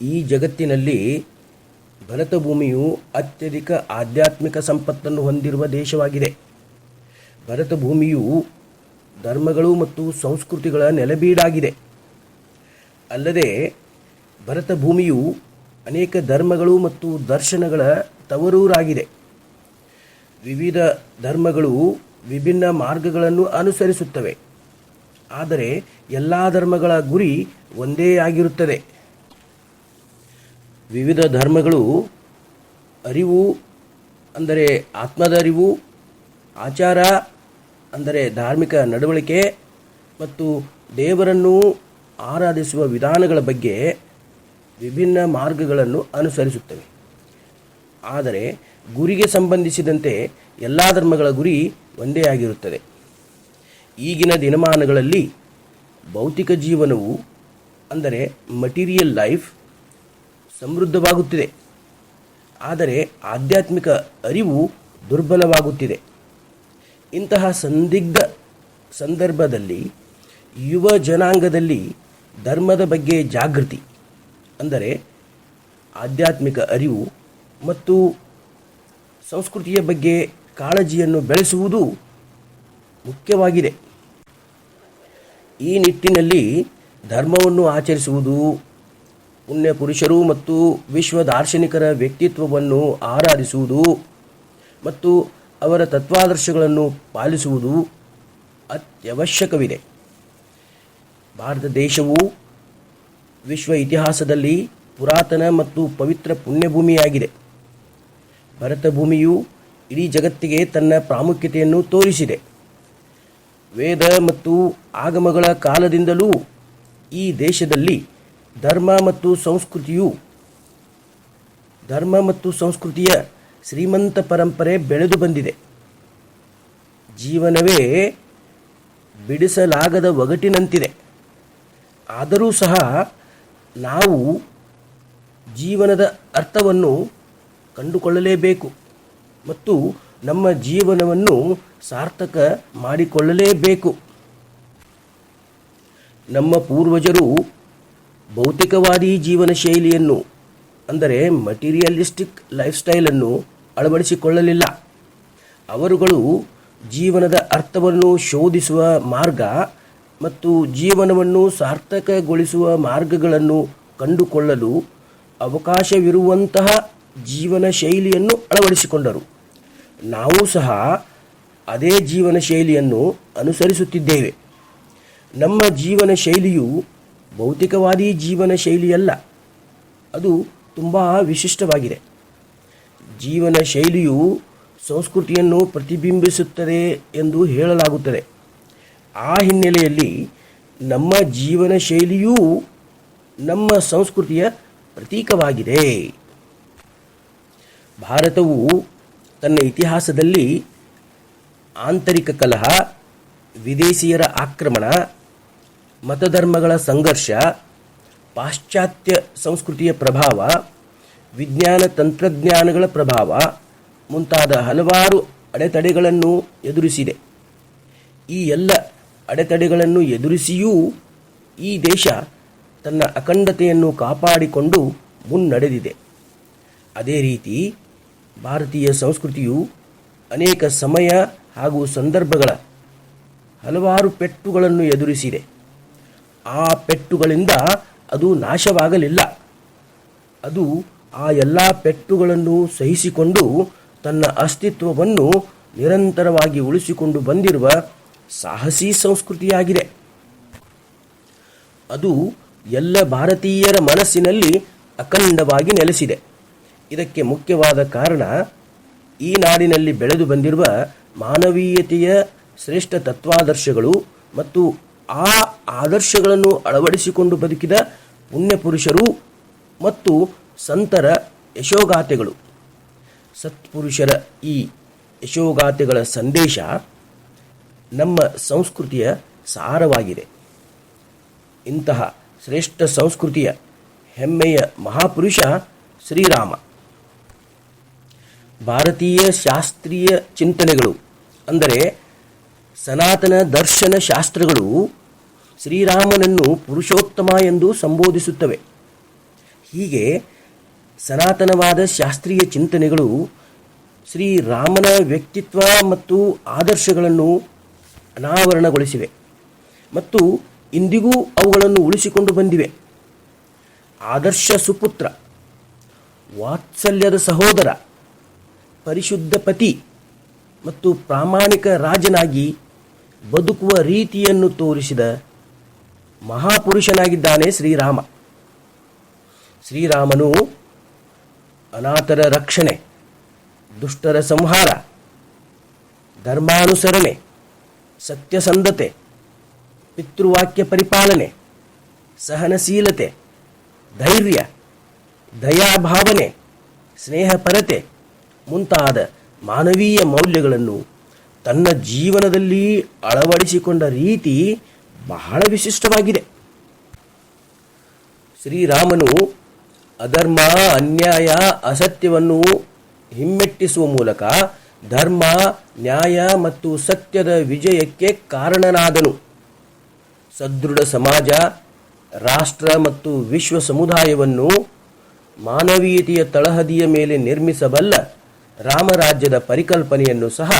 ಈ ಜಗತ್ತಿನಲ್ಲಿ ಭರತ ಭೂಮಿಯು ಅತ್ಯಧಿಕ ಆಧ್ಯಾತ್ಮಿಕ ಸಂಪತ್ತನ್ನು ಹೊಂದಿರುವ ದೇಶವಾಗಿದೆ. ಭರತ ಭೂಮಿಯು ಧರ್ಮಗಳು ಮತ್ತು ಸಂಸ್ಕೃತಿಗಳ ನೆಲೆಬೀಡಾಗಿದೆ. ಅಲ್ಲದೆ ಭರತ ಭೂಮಿಯು ಅನೇಕ ಧರ್ಮಗಳು ಮತ್ತು ದರ್ಶನಗಳ ತವರೂರಾಗಿದೆ. ವಿವಿಧ ಧರ್ಮಗಳು ವಿಭಿನ್ನ ಮಾರ್ಗಗಳನ್ನು ಅನುಸರಿಸುತ್ತವೆ, ಆದರೆ ಎಲ್ಲ ಧರ್ಮಗಳ ಗುರಿ ಒಂದೇ ಆಗಿರುತ್ತದೆ. ವಿವಿಧ ಧರ್ಮಗಳು ಅರಿವು ಅಂದರೆ ಆತ್ಮದ ಅರಿವು, ಆಚಾರ ಅಂದರೆ ಧಾರ್ಮಿಕ ನಡವಳಿಕೆ ಮತ್ತು ದೇವರನ್ನು ಆರಾಧಿಸುವ ವಿಧಾನಗಳ ಬಗ್ಗೆ ವಿಭಿನ್ನ ಮಾರ್ಗಗಳನ್ನು ಅನುಸರಿಸುತ್ತವೆ. ಆದರೆ ಗುರಿಗೆ ಸಂಬಂಧಿಸಿದಂತೆ ಎಲ್ಲ ಧರ್ಮಗಳ ಗುರಿ ಒಂದೇ ಆಗಿರುತ್ತದೆ. ಈಗಿನ ದಿನಮಾನಗಳಲ್ಲಿ ಭೌತಿಕ ಜೀವನವು ಅಂದರೆ ಮಟೀರಿಯಲ್ ಲೈಫ್ ಸಮೃದ್ಧವಾಗುತ್ತಿದೆ, ಆದರೆ ಆಧ್ಯಾತ್ಮಿಕ ಅರಿವು ದುರ್ಬಲವಾಗುತ್ತಿದೆ. ಇಂತಹ ಸಂದಿಗ್ಧ ಸಂದರ್ಭದಲ್ಲಿ ಯುವ ಜನಾಂಗದಲ್ಲಿ ಧರ್ಮದ ಬಗ್ಗೆ ಜಾಗೃತಿ ಅಂದರೆ ಆಧ್ಯಾತ್ಮಿಕ ಅರಿವು ಮತ್ತು ಸಂಸ್ಕೃತಿಯ ಬಗ್ಗೆ ಕಾಳಜಿಯನ್ನು ಬೆಳೆಸುವುದು ಮುಖ್ಯವಾಗಿದೆ. ಈ ನಿಟ್ಟಿನಲ್ಲಿ ಧರ್ಮವನ್ನು ಆಚರಿಸುವುದು, ಪುಣ್ಯ ಪುರುಷರು ಮತ್ತು ವಿಶ್ವ ದಾರ್ಶನಿಕರ ವ್ಯಕ್ತಿತ್ವವನ್ನು ಆರಾಧಿಸುವುದು ಮತ್ತು ಅವರ ತತ್ವಾದರ್ಶಗಳನ್ನು ಪಾಲಿಸುವುದು ಅತ್ಯವಶ್ಯಕವಿದೆ. ಭಾರತ ದೇಶವು ವಿಶ್ವ ಇತಿಹಾಸದಲ್ಲಿ ಪುರಾತನ ಮತ್ತು ಪವಿತ್ರ ಪುಣ್ಯಭೂಮಿಯಾಗಿದೆ. ಭರತ ಭೂಮಿಯು ಇಡೀ ಜಗತ್ತಿಗೆ ತನ್ನ ಪ್ರಾಮುಖ್ಯತೆಯನ್ನು ತೋರಿಸಿದೆ. ವೇದ ಮತ್ತು ಆಗಮಗಳ ಕಾಲದಿಂದಲೂ ಈ ದೇಶದಲ್ಲಿ ಧರ್ಮ ಮತ್ತು ಸಂಸ್ಕೃತಿಯ ಶ್ರೀಮಂತ ಪರಂಪರೆ ಬೆಳೆದು ಬಂದಿದೆ. ಜೀವನವೇ ಬಿಡಿಸಲಾಗದ ಒಗಟಿನಂತಿದೆ. ಆದರೂ ಸಹ ನಾವು ಜೀವನದ ಅರ್ಥವನ್ನು ಕಂಡುಕೊಳ್ಳಲೇಬೇಕು ಮತ್ತು ನಮ್ಮ ಜೀವನವನ್ನು ಸಾರ್ಥಕ ಮಾಡಿಕೊಳ್ಳಲೇಬೇಕು. ನಮ್ಮ ಪೂರ್ವಜರು ಭೌತಿಕವಾದಿ ಜೀವನ ಶೈಲಿಯನ್ನು ಅಂದರೆ ಮಟೀರಿಯಲಿಸ್ಟಿಕ್ ಲೈಫ್ ಸ್ಟೈಲನ್ನು ಅಳವಡಿಸಿಕೊಳ್ಳಲಿಲ್ಲ. ಅವರುಗಳು ಜೀವನದ ಅರ್ಥವನ್ನು ಶೋಧಿಸುವ ಮಾರ್ಗ ಮತ್ತು ಜೀವನವನ್ನು ಸಾರ್ಥಕಗೊಳಿಸುವ ಮಾರ್ಗಗಳನ್ನು ಕಂಡುಕೊಳ್ಳಲು ಅವಕಾಶವಿರುವಂತಹ ಜೀವನ ಶೈಲಿಯನ್ನು ಅಳವಡಿಸಿಕೊಂಡರು. ನಾವು ಸಹ ಅದೇ ಜೀವನ ಶೈಲಿಯನ್ನು ಅನುಸರಿಸುತ್ತಿದ್ದೇವೆ. ನಮ್ಮ ಜೀವನ ಶೈಲಿಯು ಭೌತಿಕವಾದಿ ಜೀವನ ಶೈಲಿಯಲ್ಲ, ಅದು ತುಂಬ ವಿಶಿಷ್ಟವಾಗಿದೆ. ಜೀವನ ಶೈಲಿಯು ಸಂಸ್ಕೃತಿಯನ್ನು ಪ್ರತಿಬಿಂಬಿಸುತ್ತದೆ ಎಂದು ಹೇಳಲಾಗುತ್ತದೆ. ಆ ಹಿನ್ನೆಲೆಯಲ್ಲಿ ನಮ್ಮ ಜೀವನ ಶೈಲಿಯೂ ನಮ್ಮ ಸಂಸ್ಕೃತಿಯ ಪ್ರತೀಕವಾಗಿದೆ. ಭಾರತವು ತನ್ನ ಇತಿಹಾಸದಲ್ಲಿ ಆಂತರಿಕ ಕಲಹ, ವಿದೇಶಿಯರ ಆಕ್ರಮಣ, ಮತಧರ್ಮಗಳ ಸಂಘರ್ಷ, ಪಾಶ್ಚಾತ್ಯ ಸಂಸ್ಕೃತಿಯ ಪ್ರಭಾವ, ವಿಜ್ಞಾನ ತಂತ್ರಜ್ಞಾನಗಳ ಪ್ರಭಾವ ಮುಂತಾದ ಹಲವಾರು ಅಡೆತಡೆಗಳನ್ನು ಎದುರಿಸಿದೆ. ಈ ಎಲ್ಲ ಅಡೆತಡೆಗಳನ್ನು ಎದುರಿಸಿಯೂ ಈ ದೇಶ ತನ್ನ ಅಖಂಡತೆಯನ್ನು ಕಾಪಾಡಿಕೊಂಡು ಮುನ್ನಡೆದಿದೆ. ಅದೇ ರೀತಿ ಭಾರತೀಯ ಸಂಸ್ಕೃತಿಯು ಅನೇಕ ಸಮಯ ಹಾಗೂ ಸಂದರ್ಭಗಳ ಹಲವಾರು ಪೆಟ್ಟುಗಳನ್ನು ಎದುರಿಸಿದೆ. ಆ ಪೆಟ್ಟುಗಳಿಂದ ಅದು ನಾಶವಾಗಲಿಲ್ಲ. ಅದು ಆ ಎಲ್ಲ ಪೆಟ್ಟುಗಳನ್ನು ಸಹಿಸಿಕೊಂಡು ತನ್ನ ಅಸ್ತಿತ್ವವನ್ನು ನಿರಂತರವಾಗಿ ಉಳಿಸಿಕೊಂಡು ಬಂದಿರುವ ಸಾಹಸಿ ಸಂಸ್ಕೃತಿಯಾಗಿದೆ. ಅದು ಎಲ್ಲ ಭಾರತೀಯರ ಮನಸ್ಸಿನಲ್ಲಿ ಅಖಂಡವಾಗಿ ನೆಲೆಸಿದೆ. ಇದಕ್ಕೆ ಮುಖ್ಯವಾದ ಕಾರಣ ಈ ನಾಡಿನಲ್ಲಿ ಬೆಳೆದು ಬಂದಿರುವ ಮಾನವೀಯತೆಯ ಶ್ರೇಷ್ಠ ತತ್ವಾದರ್ಶಗಳು ಮತ್ತು ಆ ಆದರ್ಶಗಳನ್ನು ಅಳವಡಿಸಿಕೊಂಡು ಬದುಕಿದ ಪುಣ್ಯಪುರುಷರು ಮತ್ತು ಸಂತರ ಯಶೋಗಾಥೆಗಳು. ಸತ್ಪುರುಷರ ಈ ಯಶೋಗಾಥೆಗಳ ಸಂದೇಶ ನಮ್ಮ ಸಂಸ್ಕೃತಿಯ ಸಾರವಾಗಿದೆ. ಇಂತಹ ಶ್ರೇಷ್ಠ ಸಂಸ್ಕೃತಿಯ ಹೆಮ್ಮೆಯ ಮಹಾಪುರುಷ ಶ್ರೀರಾಮ. ಭಾರತೀಯ ಶಾಸ್ತ್ರೀಯ ಚಿಂತನೆಗಳು ಅಂದರೆ ಸನಾತನ ದರ್ಶನ ಶಾಸ್ತ್ರಗಳು ಶ್ರೀರಾಮನನ್ನು ಪುರುಷೋತ್ತಮ ಎಂದು ಸಂಬೋಧಿಸುತ್ತವೆ. ಹೀಗೆ ಸನಾತನವಾದ ಶಾಸ್ತ್ರೀಯ ಚಿಂತನೆಗಳು ಶ್ರೀರಾಮನ ವ್ಯಕ್ತಿತ್ವ ಮತ್ತು ಆದರ್ಶಗಳನ್ನು ಅನಾವರಣಗೊಳಿಸಿವೆ ಮತ್ತು ಇಂದಿಗೂ ಅವುಗಳನ್ನು ಉಳಿಸಿಕೊಂಡು ಬಂದಿವೆ. ಆದರ್ಶ ಸುಪುತ್ರ, ವಾತ್ಸಲ್ಯದ ಸಹೋದರ, ಪರಿಶುದ್ಧ ಪತಿ ಮತ್ತು ಪ್ರಾಮಾಣಿಕ ರಾಜನಾಗಿ ಬದುಕುವ ರೀತಿಯನ್ನು ತೋರಿಸಿದ ಮಹಾಪುರುಷನಾಗಿದ್ದಾನೆ ಶ್ರೀರಾಮ. ಶ್ರೀರಾಮನು ಅನಾಥರ ರಕ್ಷಣೆ, ದುಷ್ಟರ ಸಂಹಾರ, ಧರ್ಮಾನುಸರಣೆ, ಸತ್ಯಸಂಧತೆ, ಪಿತೃವಾಕ್ಯ ಪರಿಪಾಲನೆ, ಸಹನಶೀಲತೆ, ಧೈರ್ಯ, ದಯಾಭಾವನೆ, ಸ್ನೇಹಪರತೆ ಮುಂತಾದ ಮಾನವೀಯ ಮೌಲ್ಯಗಳನ್ನು ತನ್ನ ಜೀವನದಲ್ಲಿ ಅಳವಡಿಸಿಕೊಂಡ ರೀತಿ ಬಹಳ ವಿಶಿಷ್ಟವಾಗಿದೆ. ಶ್ರೀರಾಮನು ಅಧರ್ಮ, ಅನ್ಯಾಯ, ಅಸತ್ಯವನ್ನು ಹಿಮ್ಮೆಟ್ಟಿಸುವ ಮೂಲಕ ಧರ್ಮ, ನ್ಯಾಯ ಮತ್ತು ಸತ್ಯದ ವಿಜಯಕ್ಕೆ ಕಾರಣನಾದನು. ಸದೃಢ ಸಮಾಜ, ರಾಷ್ಟ್ರ ಮತ್ತು ವಿಶ್ವ ಸಮುದಾಯವನ್ನು ಮಾನವೀಯತೆಯ ತಳಹದಿಯ ಮೇಲೆ ನಿರ್ಮಿಸಬಲ್ಲ ರಾಮರಾಜ್ಯದ ಪರಿಕಲ್ಪನೆಯನ್ನು ಸಹ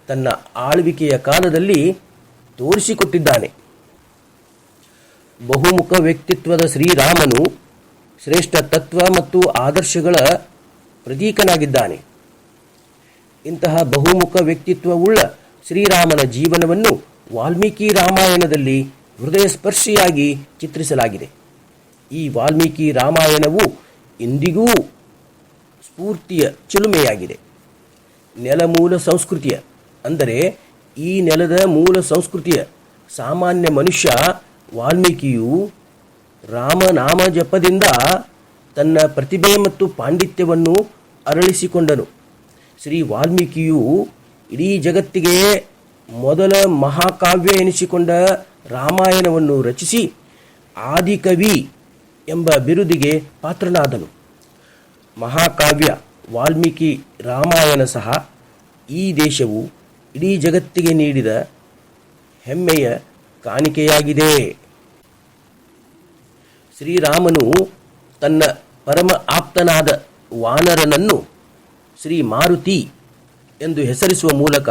ತನ್ನ ಆಳ್ವಿಕೆಯ ಕಾಲದಲ್ಲಿ ತೋರಿಸಿಕೊಟ್ಟಿದ್ದಾನೆ. ಬಹುಮುಖ ವ್ಯಕ್ತಿತ್ವದ ಶ್ರೀರಾಮನು ಶ್ರೇಷ್ಠ ತತ್ವ ಮತ್ತು ಆದರ್ಶಗಳ ಪ್ರತೀಕನಾಗಿದ್ದಾನೆ. ಇಂತಹ ಬಹುಮುಖ ವ್ಯಕ್ತಿತ್ವವುಳ್ಳ ಶ್ರೀರಾಮನ ಜೀವನವನ್ನು ವಾಲ್ಮೀಕಿ ರಾಮಾಯಣದಲ್ಲಿ ಹೃದಯಸ್ಪರ್ಶಿಯಾಗಿ ಚಿತ್ರಿಸಲಾಗಿದೆ. ಈ ವಾಲ್ಮೀಕಿ ರಾಮಾಯಣವು ಇಂದಿಗೂ ಸ್ಫೂರ್ತಿಯ ಚಿಲುಮೆಯಾಗಿದೆ. ನೆಲಮೂಲ ಸಂಸ್ಕೃತಿಯ, ಅಂದರೆ ಈ ನೆಲದ ಮೂಲ ಸಂಸ್ಕೃತಿಯ ಸಾಮಾನ್ಯ ಮನುಷ್ಯ ವಾಲ್ಮೀಕಿಯು ರಾಮನಾಮ ಜಪದಿಂದ ತನ್ನ ಪ್ರತಿಭೆ ಮತ್ತು ಪಾಂಡಿತ್ಯವನ್ನು ಅರಳಿಸಿಕೊಂಡನು. ಶ್ರೀ ವಾಲ್ಮೀಕಿಯು ಇಡೀ ಜಗತ್ತಿಗೆ ಮೊದಲ ಮಹಾಕಾವ್ಯ ಎನಿಸಿಕೊಂಡ ರಾಮಾಯಣವನ್ನು ರಚಿಸಿ ಆದಿಕವಿ ಎಂಬ ಬಿರುದಿಗೆ ಪಾತ್ರನಾದನು. ಮಹಾಕಾವ್ಯ ವಾಲ್ಮೀಕಿ ರಾಮಾಯಣ ಸಹ ಈ ದೇಶವು ಇಡೀ ಜಗತ್ತಿಗೆ ನೀಡಿದ ಹೆಮ್ಮೆಯ ಕಾಣಿಕೆಯಾಗಿದೆ. ಶ್ರೀರಾಮನು ತನ್ನ ಪರಮ ಆಪ್ತನಾದ ವಾನರನನ್ನು ಶ್ರೀ ಮಾರುತಿ ಎಂದು ಹೆಸರಿಸುವ ಮೂಲಕ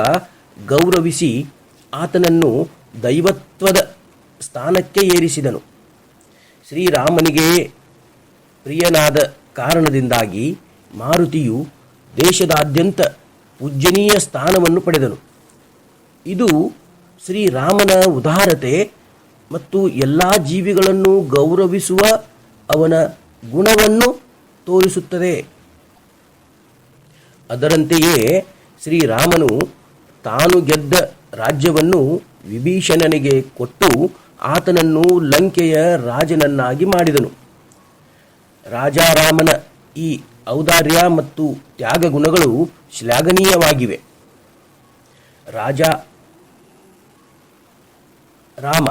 ಗೌರವಿಸಿ ಆತನನ್ನು ದೈವತ್ವದ ಸ್ಥಾನಕ್ಕೆ ಏರಿಸಿದನು. ಶ್ರೀರಾಮನಿಗೆ ಪ್ರಿಯನಾದ ಕಾರಣದಿಂದಾಗಿ ಮಾರುತಿಯು ದೇಶದಾದ್ಯಂತ ಪೂಜ್ಯನೀಯ ಸ್ಥಾನವನ್ನು ಪಡೆದನು. ಇದು ಶ್ರೀರಾಮನ ಉದಾರತೆ ಮತ್ತು ಎಲ್ಲ ಜೀವಿಗಳನ್ನು ಗೌರವಿಸುವ ಅವನ ಗುಣವನ್ನು ತೋರಿಸುತ್ತದೆ. ಅದರಂತೆಯೇ ಶ್ರೀರಾಮನು ತಾನು ಗೆದ್ದ ರಾಜ್ಯವನ್ನು ವಿಭೀಷಣನಿಗೆ ಕೊಟ್ಟು ಆತನನ್ನು ಲಂಕೆಯ ರಾಜನನ್ನಾಗಿ ಮಾಡಿದನು. ರಾಜಾರಾಮನ ಈ ಔದಾರ್ಯ ಮತ್ತು ತ್ಯಾಗ ಗುಣಗಳು ಶ್ಲಾಘನೀಯವಾಗಿವೆ. ರಾಮ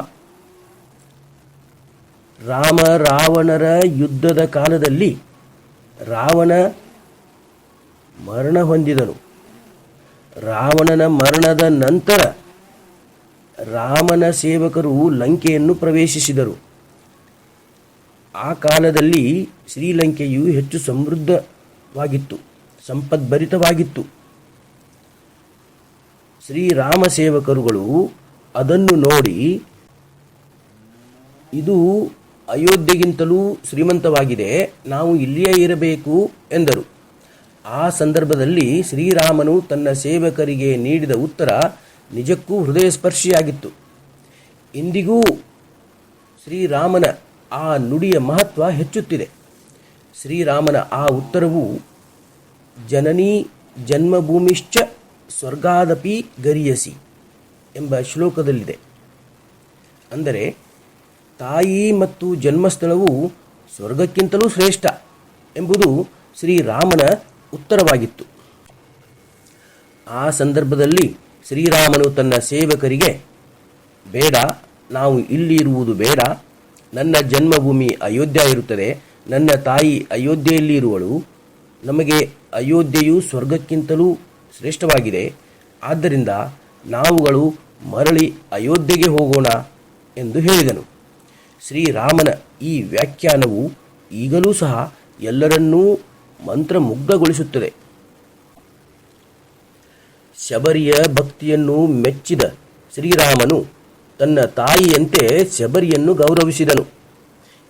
ರಾವಣರ ಯುದ್ಧದ ಕಾಲದಲ್ಲಿ ರಾವಣ ಮರಣ ಹೊಂದಿದನು. ರಾವಣನ ಮರಣದ ನಂತರ ರಾಮನ ಸೇವಕರು ಲಂಕೆಯನ್ನು ಪ್ರವೇಶಿಸಿದರು. ಆ ಕಾಲದಲ್ಲಿ ಶ್ರೀಲಂಕೆಯು ಹೆಚ್ಚು ಸಮೃದ್ಧವಾಗಿತ್ತು, ಸಂಪದ್ಭರಿತವಾಗಿತ್ತು. ಶ್ರೀರಾಮ ಸೇವಕರುಗಳು ಅದನ್ನು ನೋಡಿ ಇದು ಅಯೋಧ್ಯೆಗಿಂತಲೂ ಶ್ರೀಮಂತವಾಗಿದೆ, ನಾವು ಇಲ್ಲಿಯೇ ಇರಬೇಕು ಎಂದರು. ಆ ಸಂದರ್ಭದಲ್ಲಿ ಶ್ರೀರಾಮನು ತನ್ನ ಸೇವಕರಿಗೆ ನೀಡಿದ ಉತ್ತರ ನಿಜಕ್ಕೂ ಹೃದಯಸ್ಪರ್ಶಿಯಾಗಿತ್ತು. ಇಂದಿಗೂ ಶ್ರೀರಾಮನ ಆ ನುಡಿಯ ಮಹತ್ವ ಹೆಚ್ಚುತ್ತಿದೆ. ಶ್ರೀರಾಮನ ಆ ಉತ್ತರವು ಜನನೀ ಜನ್ಮಭೂಮಿಶ್ಚ ಸ್ವರ್ಗಾದಪಿ ಗರಿಯಸಿ ಎಂಬ ಶ್ಲೋಕದಲ್ಲಿದೆ. ಅಂದರೆ ತಾಯಿ ಮತ್ತು ಜನ್ಮಸ್ಥಳವು ಸ್ವರ್ಗಕ್ಕಿಂತಲೂ ಶ್ರೇಷ್ಠ ಎಂಬುದು ಶ್ರೀರಾಮನ ಉತ್ತರವಾಗಿತ್ತು. ಆ ಸಂದರ್ಭದಲ್ಲಿ ಶ್ರೀರಾಮನು ತನ್ನ ಸೇವಕರಿಗೆ, ಬೇಡ, ನಾವು ಇಲ್ಲಿ ಇರುವುದು ಬೇಡ, ನನ್ನ ಜನ್ಮಭೂಮಿ ಅಯೋಧ್ಯ ಇರುತ್ತದೆ, ನನ್ನ ತಾಯಿ ಅಯೋಧ್ಯೆಯಲ್ಲಿ ಇರುವಳು, ನಮಗೆ ಅಯೋಧ್ಯೆಯು ಸ್ವರ್ಗಕ್ಕಿಂತಲೂ ಶ್ರೇಷ್ಠವಾಗಿದೆ, ಆದ್ದರಿಂದ ನಾವುಗಳು ಮರಳಿ ಅಯೋಧ್ಯೆಗೆ ಹೋಗೋಣ ಎಂದು ಹೇಳಿದನು. ಶ್ರೀರಾಮನ ಈ ವ್ಯಾಖ್ಯಾನವು ಈಗಲೂ ಸಹ ಎಲ್ಲರನ್ನೂ ಮಂತ್ರಮುಗ್ಧಗೊಳಿಸುತ್ತದೆ. ಶಬರಿಯ ಭಕ್ತಿಯನ್ನು ಮೆಚ್ಚಿದ ಶ್ರೀರಾಮನು ತನ್ನ ತಾಯಿಯಂತೆ ಶಬರಿಯನ್ನು ಗೌರವಿಸಿದನು.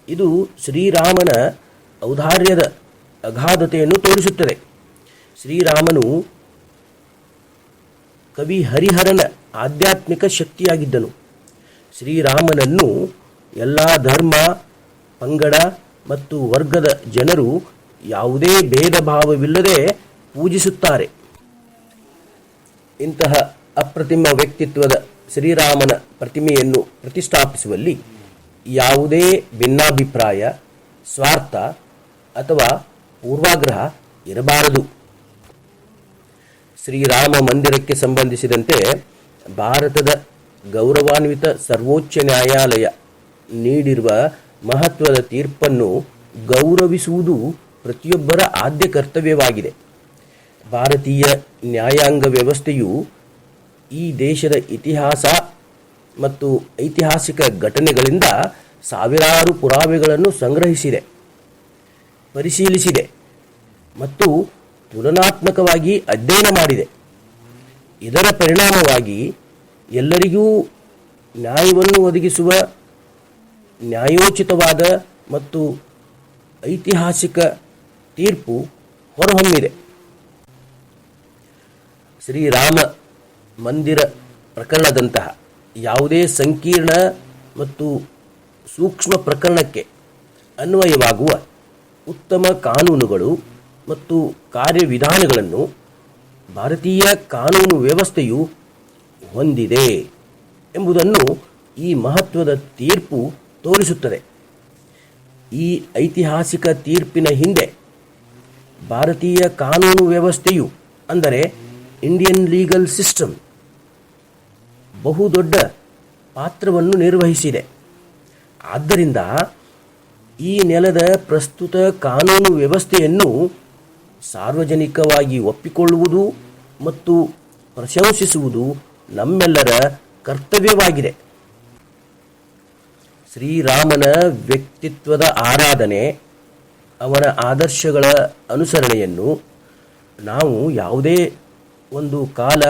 ಇದು ಶ್ರೀರಾಮನ ಔದಾರ್ಯದ ಅಗಾಧತೆಯನ್ನು ತೋರಿಸುತ್ತದೆ. ಶ್ರೀರಾಮನು ಕವಿ ಹರಿಹರನ ಆಧ್ಯಾತ್ಮಿಕ ಶಕ್ತಿಯಾಗಿದ್ದನು. ಶ್ರೀರಾಮನನ್ನು ಎಲ್ಲ ಧರ್ಮ, ಪಂಗಡ ಮತ್ತು ವರ್ಗದ ಜನರು ಯಾವುದೇ ಭೇದ ಭಾವವಿಲ್ಲದೆ ಪೂಜಿಸುತ್ತಾರೆ. ಇಂತಹ ಅಪ್ರತಿಮ ವ್ಯಕ್ತಿತ್ವದ ಶ್ರೀರಾಮನ ಪ್ರತಿಮೆಯನ್ನು ಪ್ರತಿಷ್ಠಾಪಿಸುವಲ್ಲಿ ಯಾವುದೇ ಭಿನ್ನಾಭಿಪ್ರಾಯ, ಸ್ವಾರ್ಥ ಅಥವಾ ಪೂರ್ವಾಗ್ರಹ ಇರಬಾರದು. ಶ್ರೀರಾಮ ಮಂದಿರಕ್ಕೆ ಸಂಬಂಧಿಸಿದಂತೆ ಭಾರತದ ಗೌರವಾನ್ವಿತ ಸರ್ವೋಚ್ಚ ನ್ಯಾಯಾಲಯ ನೀಡಿರುವ ಮಹತ್ವದ ತೀರ್ಪನ್ನು ಗೌರವಿಸುವುದು ಪ್ರತಿಯೊಬ್ಬರ ಆದ್ಯ ಕರ್ತವ್ಯವಾಗಿದೆ. ಭಾರತೀಯ ನ್ಯಾಯಾಂಗ ವ್ಯವಸ್ಥೆಯು ಈ ದೇಶದ ಇತಿಹಾಸ ಮತ್ತು ಐತಿಹಾಸಿಕ ಘಟನೆಗಳಿಂದ ಸಾವಿರಾರು ಪುರಾವೆಗಳನ್ನು ಸಂಗ್ರಹಿಸಿದೆ, ಪರಿಶೀಲಿಸಿದೆ ಮತ್ತು ತುಲನಾತ್ಮಕವಾಗಿ ಅಧ್ಯಯನ ಮಾಡಿದೆ. ಇದರ ಪರಿಣಾಮವಾಗಿ ಎಲ್ಲರಿಗೂ ನ್ಯಾಯವನ್ನು ಒದಗಿಸುವ ನ್ಯಾಯೋಚಿತವಾದ ಮತ್ತು ಐತಿಹಾಸಿಕ ತೀರ್ಪು ಹೊರಹೊಮ್ಮಿದೆ. ಶ್ರೀರಾಮ ಮಂದಿರ ಪ್ರಕರಣದಂತಹ ಯಾವುದೇ ಸಂಕೀರ್ಣ ಮತ್ತು ಸೂಕ್ಷ್ಮ ಪ್ರಕರಣಕ್ಕೆ ಅನ್ವಯವಾಗುವ ಉತ್ತಮ ಕಾನೂನುಗಳು ಮತ್ತು ಕಾರ್ಯವಿಧಾನಗಳನ್ನು ಭಾರತೀಯ ಕಾನೂನು ವ್ಯವಸ್ಥೆಯು ಹೊಂದಿದೆ ಎಂಬುದನ್ನು ಈ ಮಹತ್ವದ ತೀರ್ಪು ತೋರಿಸುತ್ತದೆ. ಈ ಐತಿಹಾಸಿಕ ತೀರ್ಪಿನ ಹಿಂದೆ ಭಾರತೀಯ ಕಾನೂನು ವ್ಯವಸ್ಥೆಯು ಅಂದರೆ ಇಂಡಿಯನ್ ಲೀಗಲ್ ಸಿಸ್ಟಮ್ ಬಹುದೊಡ್ಡ ಪಾತ್ರವನ್ನು ನಿರ್ವಹಿಸಿದೆ. ಆದ್ದರಿಂದ ಈ ನೆಲದ ಪ್ರಸ್ತುತ ಕಾನೂನು ವ್ಯವಸ್ಥೆಯನ್ನು ಸಾರ್ವಜನಿಕವಾಗಿ ಒಪ್ಪಿಕೊಳ್ಳುವುದು ಮತ್ತು ಪ್ರಶಂಸಿಸುವುದು ನಮ್ಮೆಲ್ಲರ ಕರ್ತವ್ಯವಾಗಿದೆ. ಶ್ರೀರಾಮನ ವ್ಯಕ್ತಿತ್ವದ ಆರಾಧನೆ, ಅವನ ಆದರ್ಶಗಳ ಅನುಸರಣೆಯನ್ನು ನಾವು ಯಾವುದೇ ಒಂದು ಕಾಲ,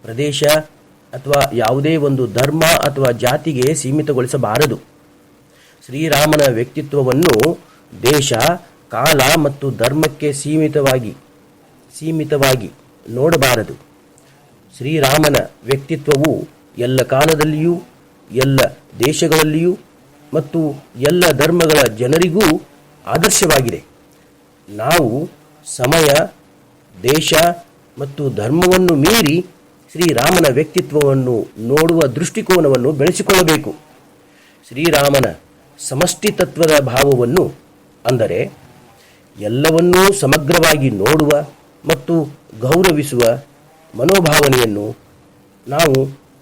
ಪ್ರದೇಶ ಅಥವಾ ಯಾವುದೇ ಒಂದು ಧರ್ಮ ಅಥವಾ ಜಾತಿಗೆ ಸೀಮಿತಗೊಳಿಸಬಾರದು. ಶ್ರೀರಾಮನ ವ್ಯಕ್ತಿತ್ವವನ್ನು ದೇಶ, ಕಾಲ ಮತ್ತು ಧರ್ಮಕ್ಕೆ ಸೀಮಿತವಾಗಿ ನೋಡಬಾರದು. ಶ್ರೀರಾಮನ ವ್ಯಕ್ತಿತ್ವವು ಎಲ್ಲ ಕಾಲದಲ್ಲಿಯೂ, ಎಲ್ಲ ದೇಶಗಳಲ್ಲಿಯೂ ಮತ್ತು ಎಲ್ಲ ಧರ್ಮಗಳ ಜನರಿಗೂ ಆದರ್ಶವಾಗಿದೆ. ನಾವು ಸಮಯ, ದೇಶ ಮತ್ತು ಧರ್ಮವನ್ನು ಮೀರಿ ಶ್ರೀರಾಮನ ವ್ಯಕ್ತಿತ್ವವನ್ನು ನೋಡುವ ದೃಷ್ಟಿಕೋನವನ್ನು ಬೆಳೆಸಿಕೊಳ್ಳಬೇಕು. ಶ್ರೀರಾಮನ ಸಮಷ್ಟಿ ತತ್ವದ ಭಾವವನ್ನು, ಅಂದರೆ ಎಲ್ಲವನ್ನೂ ಸಮಗ್ರವಾಗಿ ನೋಡುವ ಮತ್ತು ಗೌರವಿಸುವ ಮನೋಭಾವನೆಯನ್ನು ನಾವು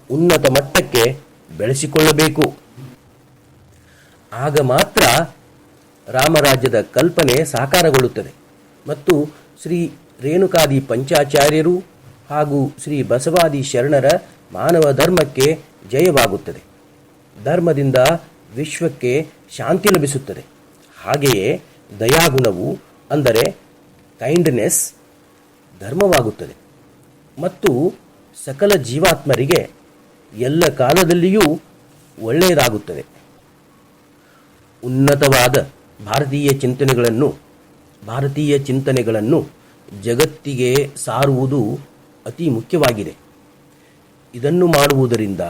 ಉನ್ನತ ಮಟ್ಟಕ್ಕೆ ಬೆಳೆಸಿಕೊಳ್ಳಬೇಕು. ಆಗ ಮಾತ್ರ ರಾಮರಾಜ್ಯದ ಕಲ್ಪನೆ ಸಾಕಾರಗೊಳ್ಳುತ್ತದೆ ಮತ್ತು ಶ್ರೀ ರೇಣುಕಾದಿ ಪಂಚಾಚಾರ್ಯರು ಹಾಗೂ ಶ್ರೀ ಬಸವಾದಿ ಶರಣರ ಮಾನವ ಧರ್ಮಕ್ಕೆ ಜಯವಾಗುತ್ತದೆ. ಧರ್ಮದಿಂದ ವಿಶ್ವಕ್ಕೆ ಶಾಂತಿ ಲಭಿಸುತ್ತದೆ. ಹಾಗೆಯೇ ದಯಾಗುಣವು, ಅಂದರೆ ಕೈಂಡ್ನೆಸ್, ಧರ್ಮವಾಗುತ್ತದೆ ಮತ್ತು ಸಕಲ ಜೀವಾತ್ಮರಿಗೆ ಎಲ್ಲ ಕಾಲದಲ್ಲಿಯೂ ಒಳ್ಳೆಯದಾಗುತ್ತದೆ. ಉನ್ನತವಾದ ಭಾರತೀಯ ಚಿಂತನೆಗಳನ್ನು ಜಗತ್ತಿಗೆ ಸಾರುವುದು ಅತಿ ಮುಖ್ಯವಾಗಿದೆ. ಇದನ್ನು ಮಾಡುವುದರಿಂದ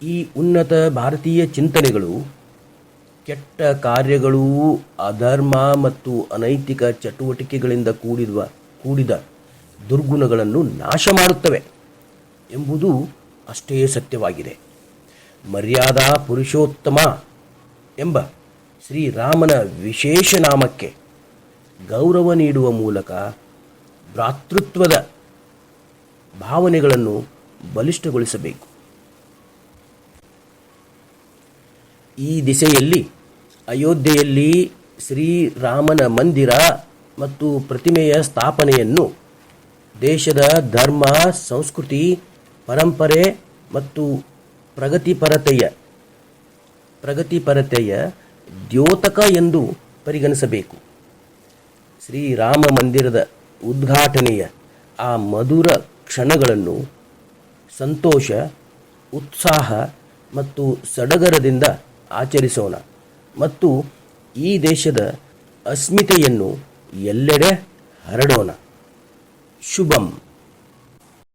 ಈ ಉನ್ನತ ಭಾರತೀಯ ಚಿಂತನೆಗಳು ಕೆಟ್ಟ ಕಾರ್ಯಗಳು, ಅಧರ್ಮ ಮತ್ತು ಅನೈತಿಕ ಚಟುವಟಿಕೆಗಳಿಂದ ಕೂಡಿದ ದುರ್ಗುಣಗಳನ್ನು ನಾಶ ಮಾಡುತ್ತವೆ ಎಂಬುದು ಅಷ್ಟೇ ಸತ್ಯವಾಗಿದೆ. ಮರ್ಯಾದಾ ಪುರುಷೋತ್ತಮ ಎಂಬ ಶ್ರೀರಾಮನ ವಿಶೇಷ ನಾಮಕ್ಕೆ ಗೌರವ ನೀಡುವ ಮೂಲಕ ಭ್ರಾತೃತ್ವದ ಭಾವನೆಗಳನ್ನು ಬಲಿಷ್ಠಗೊಳಿಸಬೇಕು. ಈ ದಿಸೆಯಲ್ಲಿ ಅಯೋಧ್ಯೆಯಲ್ಲಿ ಶ್ರೀರಾಮನ ಮಂದಿರ ಮತ್ತು ಪ್ರತಿಮೆಯ ಸ್ಥಾಪನೆಯನ್ನು ದೇಶದ ಧರ್ಮ, ಸಂಸ್ಕೃತಿ, ಪರಂಪರೆ ಮತ್ತು ಪ್ರಗತಿಪರತೆಯ ದ್ಯೋತಕ ಎಂದು ಪರಿಗಣಿಸಬೇಕು. ಶ್ರೀರಾಮ ಮಂದಿರದ ಉದ್ಘಾಟನೆಯ ಆ ಮಧುರ ಕ್ಷಣಗಳನ್ನು ಸಂತೋಷ, ಉತ್ಸಾಹ ಮತ್ತು ಸಡಗರದಿಂದ ಆಚರಿಸೋಣ ಮತ್ತು ಈ ದೇಶದ ಅಸ್ಮಿತೆಯನ್ನು ಎಲ್ಲೆಡೆ ಹರಡೋಣ. ಶುಭಂ.